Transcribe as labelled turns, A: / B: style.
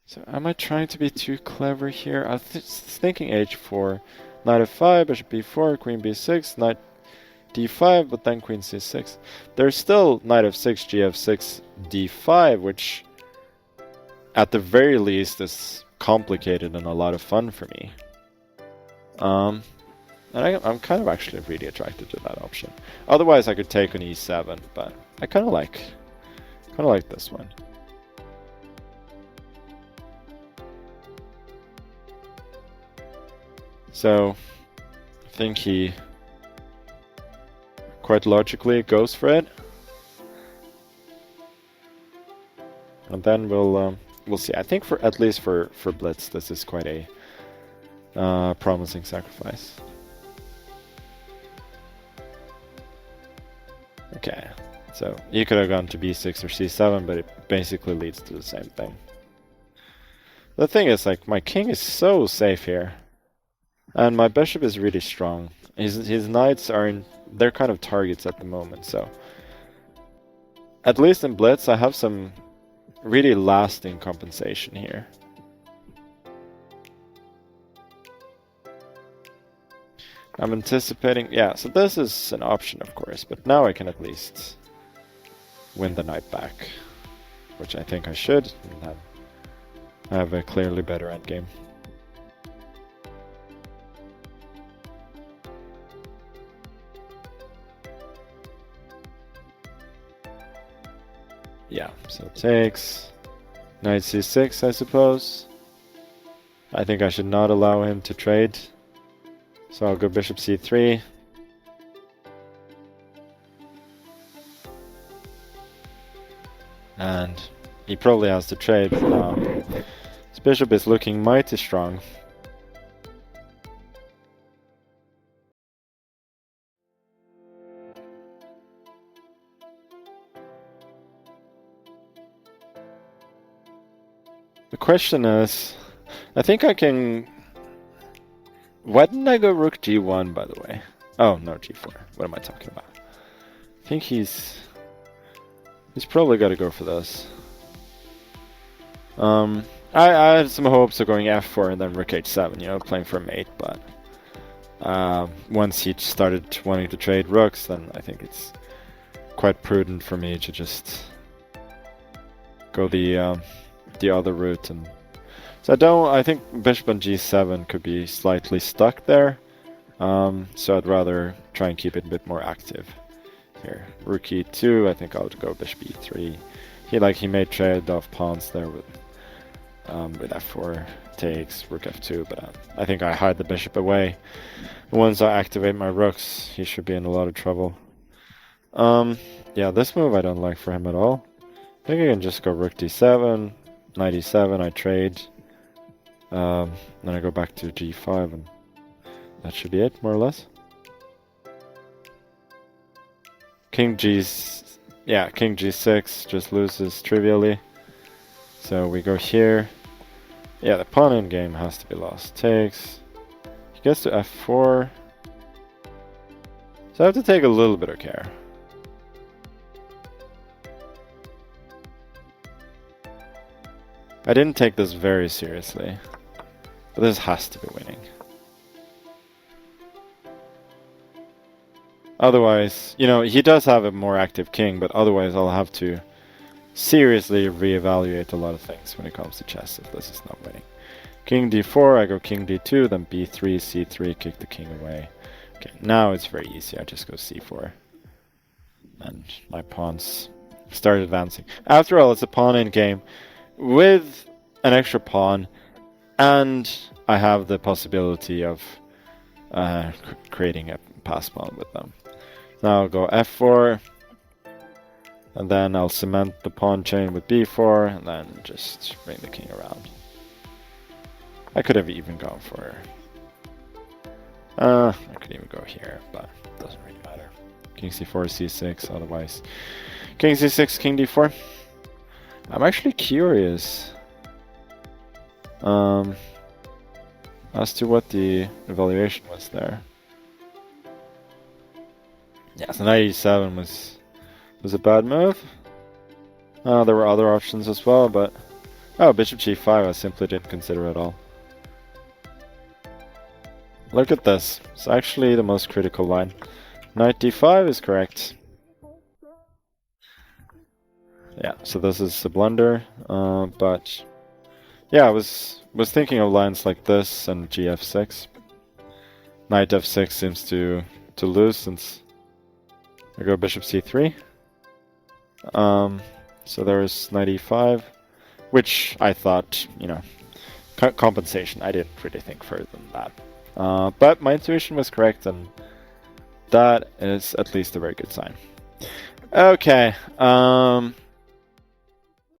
A: So am I trying to be too clever here? I was thinking h4, knight f5, bishop b4, queen b6, knight d5, but then queen c6. There's still knight f6, gf6, d5, which at the very least is complicated and a lot of fun for me. And I'm kind of actually really attracted to that option. Otherwise I could take on e7, but I kind of like this one. So I think he quite logically goes for it. And then we'll see. I think for at least for Blitz, this is quite a promising sacrifice. Okay, so you could have gone to b6 or c7, but it basically leads to the same thing. The thing is, like, my king is so safe here, and my bishop is really strong. His knights they're kind of targets at the moment, so at least in Blitz I have some really lasting compensation here. I'm anticipating, yeah, so this is an option of course, but now I can at least win the knight back, which I think I should, and have a clearly better endgame. Yeah, so it takes knight c6, I suppose. I think I should not allow him to trade. So I'll go bishop c3. And he probably has to trade. His bishop is looking mighty strong. The question is, I think I can... Why didn't I go rook g1, by the way? Oh, no, g4. What am I talking about? I think he's probably got to go for this. I had some hopes of going f4 and then rook h7, you know, playing for a mate, but once he started wanting to trade rooks, then I think it's quite prudent for me to just go the other route. And so I think bishop on g7 could be slightly stuck there, so I'd rather try and keep it a bit more active here. Rook e2, I think I'll go bishop e3. He may trade off pawns there with f4 takes, rook f2, but I think I hide the bishop away. Once I activate my rooks, he should be in a lot of trouble. Yeah, this move I don't like for him at all. I think I can just go rook d7, knight e7, I trade. Then I go back to g5, and that should be it, more or less. King g6 just loses trivially. So we go here. Yeah, the pawn in game has to be lost. Takes. He gets to f4. So I have to take a little bit of care. I didn't take this very seriously, but this has to be winning. Otherwise, you know, he does have a more active king, but otherwise I'll have to seriously reevaluate a lot of things when it comes to chess if this is not winning. King d4, I go king d2, then b3, c3, kick the king away. Okay, now it's very easy, I just go c4. And my pawns start advancing. After all, it's a pawn in game with an extra pawn, and I have the possibility of creating a pass pawn with them. Now I'll go f4, and then I'll cement the pawn chain with b4, and then just bring the king around. I could have even gone for... I could even go here, but it doesn't really matter. King c4, c6, otherwise. King c6, king d4. I'm actually curious as to what the evaluation was there. Yeah, so knight e7 was a bad move. There were other options as well, but Oh, bishop g5 I simply didn't consider at all. Look at this. It's actually the most critical line. Knight d5 is correct. Yeah, so this is a blunder, but yeah, I was thinking of lines like this and gf6. Knight f6 seems to lose since I go bishop c3. So there's knight e5, which I thought, you know, compensation. I didn't really think further than that. But my intuition was correct, and that is at least a very good sign. Okay.